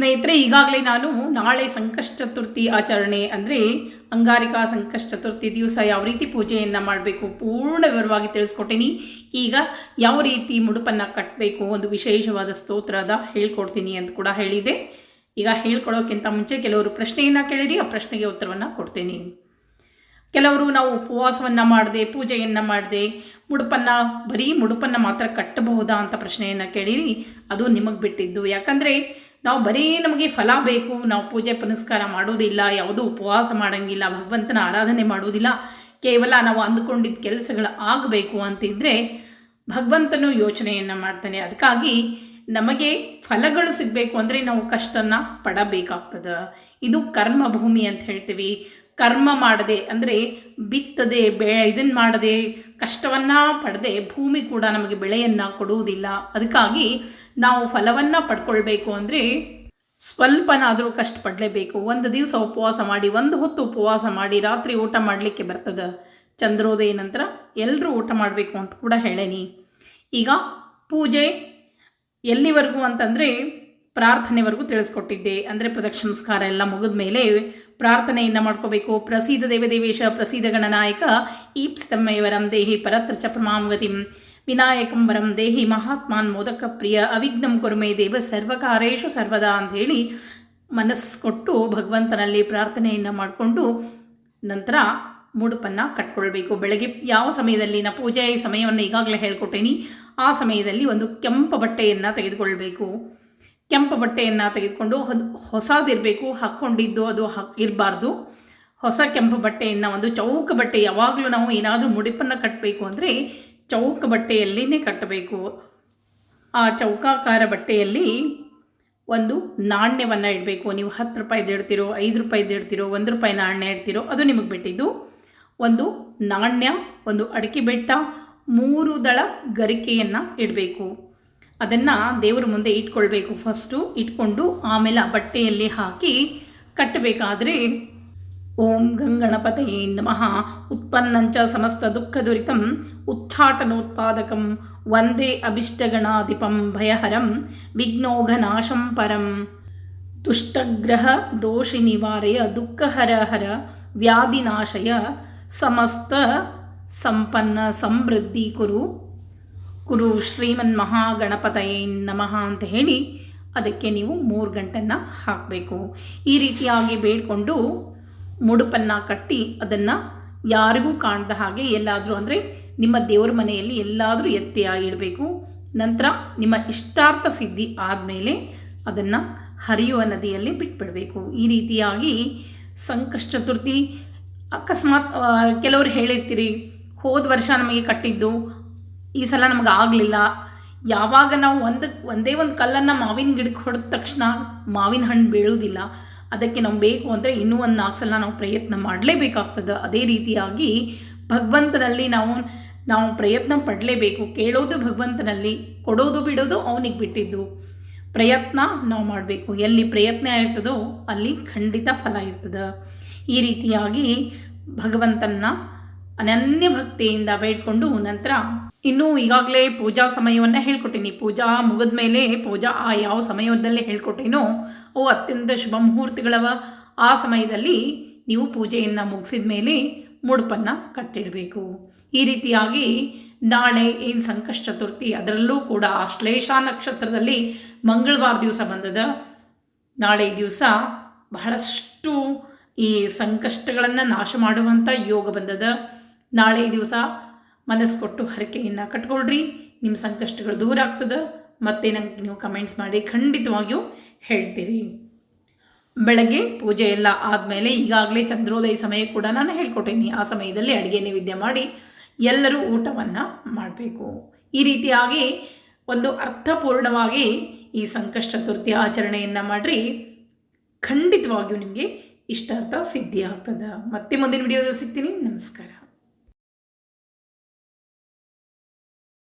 ಸ್ನೇಹಿತರೆ, ಈಗಾಗಲೇ ನಾನು ನಾಳೆ ಸಂಕಷ್ಟ ಚತುರ್ಥಿ ಆಚರಣೆ ಅಂದರೆ ಅಂಗಾರಿಕಾ ಸಂಕಷ್ಟ ಚತುರ್ಥಿ ದಿವಸ ಯಾವ ರೀತಿ ಪೂಜೆಯನ್ನು ಮಾಡಬೇಕು ಪೂರ್ಣ ವಿವರವಾಗಿ ತಿಳಿಸ್ಕೊಟ್ಟೀನಿ. ಈಗ ಯಾವ ರೀತಿ ಮುಡುಪನ್ನು ಕಟ್ಟಬೇಕು, ಒಂದು ವಿಶೇಷವಾದ ಸ್ತೋತ್ರದ ಹೇಳ್ಕೊಡ್ತೀನಿ ಅಂತ ಕೂಡ ಹೇಳಿದೆ. ಈಗ ಹೇಳ್ಕೊಡೋಕ್ಕಿಂತ ಮುಂಚೆ ಕೆಲವರು ಪ್ರಶ್ನೆಯನ್ನು ಕೇಳಿರಿ, ಆ ಪ್ರಶ್ನೆಗೆ ಉತ್ತರವನ್ನು ಕೊಡ್ತೀನಿ. ಕೆಲವರು ನಾವು ಉಪವಾಸವನ್ನು ಮಾಡದೆ, ಪೂಜೆಯನ್ನು ಮಾಡದೆ, ಬರೀ ಮುಡುಪನ್ನು ಮಾತ್ರ ಕಟ್ಟಬಹುದಾ ಅಂತ ಪ್ರಶ್ನೆಯನ್ನು ಕೇಳಿರಿ. ಅದು ನಿಮಗೆ ಬಿಟ್ಟಿದ್ದು. ಯಾಕಂದರೆ ನಾವು ಬರೀ ನಮಗೆ ಫಲ ಬೇಕು, ನಾವು ಪೂಜೆ ಪುನಸ್ಕಾರ ಮಾಡೋದಿಲ್ಲ, ಯಾವುದೂ ಉಪವಾಸ ಮಾಡೋಂಗಿಲ್ಲ, ಭಗವಂತನ ಆರಾಧನೆ ಮಾಡೋದಿಲ್ಲ, ಕೇವಲ ನಾವು ಅಂದುಕೊಂಡಿದ್ದ ಕೆಲಸಗಳು ಆಗಬೇಕು ಅಂತಿದ್ದರೆ ಭಗವಂತನು ಯೋಚನೆಯನ್ನು ಮಾಡ್ತಾನೆ. ಅದಕ್ಕಾಗಿ ನಮಗೆ ಫಲಗಳು ಸಿಗಬೇಕು ಅಂದರೆ ನಾವು ಕಷ್ಟನ ಪಡಬೇಕಾಗ್ತದೆ. ಇದು ಕರ್ಮಭೂಮಿ ಅಂತ ಹೇಳ್ತೀವಿ. ಕರ್ಮ ಮಾಡದೆ ಅಂದರೆ ಬಿತ್ತದೆ, ಇದನ್ನು ಮಾಡದೆ, ಕಷ್ಟವನ್ನು ಪಡೆದೆ ಭೂಮಿ ಕೂಡ ನಮಗೆ ಬೆಳೆಯನ್ನು ಕೊಡುವುದಿಲ್ಲ. ಅದಕ್ಕಾಗಿ ನಾವು ಫಲವನ್ನು ಪಡ್ಕೊಳ್ಬೇಕು ಅಂದರೆ ಸ್ವಲ್ಪನಾದರೂ ಕಷ್ಟಪಡಲೇಬೇಕು. ಒಂದು ದಿವಸ ಉಪವಾಸ ಮಾಡಿ, ಒಂದು ಹೊತ್ತು ಉಪವಾಸ ಮಾಡಿ, ರಾತ್ರಿ ಊಟ ಮಾಡಲಿಕ್ಕೆ ಬರ್ತದೆ. ಚಂದ್ರೋದಯ ನಂತರ ಎಲ್ಲರೂ ಊಟ ಮಾಡಬೇಕು ಅಂತ ಕೂಡ ಹೇಳೇನಿ. ಈಗ ಪೂಜೆ ಎಲ್ಲಿವರೆಗೂ ಅಂತಂದರೆ ಪ್ರಾರ್ಥನೆವರೆಗೂ ತಿಳಿಸ್ಕೊಟ್ಟಿದ್ದೆ. ಅಂದರೆ ಪ್ರದಕ್ಷಿಣಸ್ಕಾರ ಎಲ್ಲ ಮುಗಿದ ಮೇಲೆ ಪ್ರಾರ್ಥನೆಯನ್ನು ಮಾಡ್ಕೋಬೇಕು. ಪ್ರಸೀದ ದೇವದೇವೇಶ ಪ್ರಸೀದ ಗಣನಾಯಕ ಈಪ್ಸಿತಮ್ಮಯವರಂ ದೇಹಿ ಪರತ್ರ ಚ ಪ್ರಮಾಂಗತಿಂ ವಿನಾಯಕಂ ವರಂ ದೇಹಿ ಮಹಾತ್ಮಾನ್ ಮೋದಕ ಪ್ರಿಯ ಅವಿಘ್ನಂ ಕುರುಮೇ ದೇವ ಸರ್ವಕಾರೇಶು ಸರ್ವದಾ ಅಂಥೇಳಿ ಮನಸ್ಸು ಕೊಟ್ಟು ಭಗವಂತನಲ್ಲಿ ಪ್ರಾರ್ಥನೆಯನ್ನು ಮಾಡಿಕೊಂಡು ನಂತರ ಮುಡುಪನ್ನು ಕಟ್ಕೊಳ್ಬೇಕು. ಬೆಳಗ್ಗೆ ಯಾವ ಸಮಯದಲ್ಲಿ ನಾ ಪೂಜೆ ಸಮಯವನ್ನು ಈಗಾಗಲೇ ಹೇಳ್ಕೊಟ್ಟೇನಿ, ಆ ಸಮಯದಲ್ಲಿ ಒಂದು ಕೆಂಪು ಬಟ್ಟೆಯನ್ನು ತೆಗೆದುಕೊಳ್ಬೇಕು. ಕೆಂಪು ಬಟ್ಟೆಯನ್ನು ತೆಗೆದುಕೊಂಡು ಹೊಸದಿರಬೇಕು, ಹಾಕ್ಕೊಂಡಿದ್ದು ಅದು ಇರಬಾರ್ದು. ಹೊಸ ಕೆಂಪು ಬಟ್ಟೆಯನ್ನು, ಒಂದು ಚೌಕ ಬಟ್ಟೆ, ಯಾವಾಗಲೂ ನಾವು ಏನಾದರೂ ಮುಡುಪನ್ನು ಕಟ್ಟಬೇಕು ಅಂದರೆ ಚೌಕ ಬಟ್ಟೆಯಲ್ಲಿನೇ ಕಟ್ಟಬೇಕು. ಆ ಚೌಕಾಕಾರ ಬಟ್ಟೆಯಲ್ಲಿ ಒಂದು ನಾಣ್ಯವನ್ನು ಇಡಬೇಕು. ನೀವು 10 ರೂಪಾಯಿದು ಇಡ್ತೀರೋ, 5 ರೂಪಾಯಿದು ಇಡ್ತೀರೋ, 1 ರೂಪಾಯಿ ನಾಣ್ಯ ಇಡ್ತೀರೋ, ಅದು ನಿಮಗೆ ಬಿಟ್ಟಿದ್ದು. ಒಂದು ನಾಣ್ಯ, ಒಂದು ಅಡಿಕೆ ಬೆಟ್ಟ, 3 ದಳ ಗರಿಕೆಯನ್ನು ಇಡಬೇಕು. ಅದನ್ನು ದೇವರ ಮುಂದೆ ಇಟ್ಕೊಳ್ಬೇಕು. ಫಸ್ಟು ಇಟ್ಕೊಂಡು ಆಮೇಲೆ ಆ ಬಟ್ಟೆಯಲ್ಲಿ ಹಾಕಿ ಕಟ್ಟಬೇಕಾದ್ರೆ ಓಂ ಗಂಗಣಪತಯೇ ನಮಃ ಉತ್ಪನ್ನಂಚ ಸಮಸ್ತ ದುಃಖ ದುರಿತಂ ಉಚ್ಚಾಟನೋತ್ಪಾದಕಂ ವಂದೇ ಅಭಿಷ್ಟಗಣಾಧಿಪಂ ಭಯಹರಂ ವಿಘ್ನೋಘನಾಶಂ ಪರಂ ದುಷ್ಟಗ್ರಹ ದೋಷಿ ನಿವಾರಯ ದುಃಖಹರ ಹರ ವ್ಯಾಧಿನಾಶಯ ಸಮಸ್ತ ಸಂಪನ್ನ ಸಮೃದ್ಧಿ ಕುರು ಶ್ರೀಮನ್ ಮಹಾಗಣಪತಯೇ ನಮಃ ಅಂತ ಹೇಳಿ ಅದಕ್ಕೆ ನೀವು 3 ಗಂಟನ್ನು ಹಾಕಬೇಕು. ಈ ರೀತಿಯಾಗಿ ಬೇಡಿಕೊಂಡು ಮುಡುಪನ್ನು ಕಟ್ಟಿ ಅದನ್ನು ಯಾರಿಗೂ ಕಾಣದ ಹಾಗೆ ಎಲ್ಲಾದರೂ ಅಂದರೆ ನಿಮ್ಮ ದೇವರ ಮನೆಯಲ್ಲಿ ಎಲ್ಲಾದರೂ ಎತ್ತಿಯಾಗಿ ಇಡಬೇಕು. ನಂತರ ನಿಮ್ಮ ಇಷ್ಟಾರ್ಥ ಸಿದ್ಧಿ ಆದಮೇಲೆ ಅದನ್ನು ಹರಿಯುವ ನದಿಯಲ್ಲಿ ಬಿಟ್ಬಿಡಬೇಕು. ಈ ರೀತಿಯಾಗಿ ಸಂಕಷ್ಟ ಚತುರ್ಥಿ ಅಕಸ್ಮಾತ್ ಕೆಲವರು ಹೇಳಿರ್ತೀರಿ, ಹೋದ ವರ್ಷ ನಮಗೆ ಕಟ್ಟಿದ್ದು ಈ ಸಲ ನಮಗೆ ಆಗಲಿಲ್ಲ. ಯಾವಾಗ ನಾವು ಒಂದೇ ಒಂದು ಕಲ್ಲನ್ನು ಮಾವಿನ ಗಿಡಕ್ಕೆ ಹೊಡೆದ ತಕ್ಷಣ ಮಾವಿನ ಹಣ್ಣು ಬೀಳುವುದಿಲ್ಲ. ಅದಕ್ಕೆ ನಾವು ಬೇಕು ಅಂದರೆ ಇನ್ನೂ ಒಂದು 4 ಸಲ ನಾವು ಪ್ರಯತ್ನ ಮಾಡಲೇಬೇಕಾಗ್ತದೆ. ಅದೇ ರೀತಿಯಾಗಿ ಭಗವಂತನಲ್ಲಿ ನಾವು ಪ್ರಯತ್ನ ಪಡಲೇಬೇಕು. ಕೇಳೋದು ಭಗವಂತನಲ್ಲಿ, ಕೊಡೋದು ಬಿಡೋದು ಅವನಿಗೆ ಬಿಟ್ಟಿದ್ದು. ಪ್ರಯತ್ನ ನಾವು ಮಾಡಬೇಕು. ಎಲ್ಲಿ ಪ್ರಯತ್ನ ಇರ್ತದೋ ಅಲ್ಲಿ ಖಂಡಿತ ಫಲ ಇರ್ತದೆ. ಈ ರೀತಿಯಾಗಿ ಭಗವಂತನ ಅನನ್ಯ ಭಕ್ತಿಯಿಂದ ಬೇಡ್ಕೊಂಡು ನಂತರ ಇನ್ನೂ ಈಗಾಗಲೇ ಪೂಜಾ ಸಮಯವನ್ನು ಹೇಳ್ಕೊಟ್ಟೀನಿ. ಪೂಜಾ ಮುಗಿದ ಮೇಲೆ ಪೂಜಾ ಯಾವ ಸಮಯದಲ್ಲೇ ಹೇಳ್ಕೊಟ್ಟೇನೋ ಅವು ಅತ್ಯಂತ ಶುಭ ಮುಹೂರ್ತಗಳವ. ಆ ಸಮಯದಲ್ಲಿ ನೀವು ಪೂಜೆಯನ್ನು ಮುಗಿಸಿದ ಮೇಲೆ ಮುಡುಪನ್ನು ಕಟ್ಟಿಡಬೇಕು. ಈ ರೀತಿಯಾಗಿ ನಾಳೆ ಏನು ಸಂಕಷ್ಟ ಚತುರ್ಥಿ, ಅದರಲ್ಲೂ ಕೂಡ ಆಶ್ಲೇಷ ನಕ್ಷತ್ರದಲ್ಲಿ ಮಂಗಳವಾರ ದಿವಸ ಬಂದದ. ನಾಳೆ ದಿವಸ ಬಹಳಷ್ಟು ಈ ಸಂಕಷ್ಟಗಳನ್ನು ನಾಶ ಮಾಡುವಂಥ ಯೋಗ ಬಂದದ. ನಾಳೆ ದಿವಸ ಮನಸ್ಸು ಕೊಟ್ಟು ಹರಕೆಯನ್ನು ಕಟ್ಕೊಳ್ರಿ, ನಿಮ್ಮ ಸಂಕಷ್ಟಗಳು ದೂರ ಆಗ್ತದೆ. ಮತ್ತೆ ನಂಗೆ ನೀವು ಕಮೆಂಟ್ಸ್ ಮಾಡಿ ಖಂಡಿತವಾಗಿಯೂ ಹೇಳ್ತೀರಿ. ಬೆಳಗ್ಗೆ ಪೂಜೆ ಎಲ್ಲ ಆದಮೇಲೆ ಈಗಾಗಲೇ ಚಂದ್ರೋದಯ ಸಮಯ ಕೂಡ ನಾನು ಹೇಳ್ಕೊಟ್ಟೇನಿ. ಆ ಸಮಯದಲ್ಲಿ ಅಡುಗೆ ನೈವೇದ್ಯ ಮಾಡಿ ಎಲ್ಲರೂ ಊಟವನ್ನು ಮಾಡಬೇಕು. ಈ ರೀತಿಯಾಗಿ ಒಂದು ಅರ್ಥಪೂರ್ಣವಾಗಿ ಈ ಸಂಕಷ್ಟ ಚತುರ್ಥಿ ಆಚರಣೆಯನ್ನು ಮಾಡಿರಿ. ಖಂಡಿತವಾಗಿಯೂ ನಿಮಗೆ ಇಷ್ಟಾರ್ಥ ಸಿದ್ಧಿ ಆಗ್ತದೆ. ಮತ್ತೆ ಮುಂದಿನ ವಿಡಿಯೋದಲ್ಲಿ ಸಿಗ್ತೀನಿ. ನಮಸ್ಕಾರ.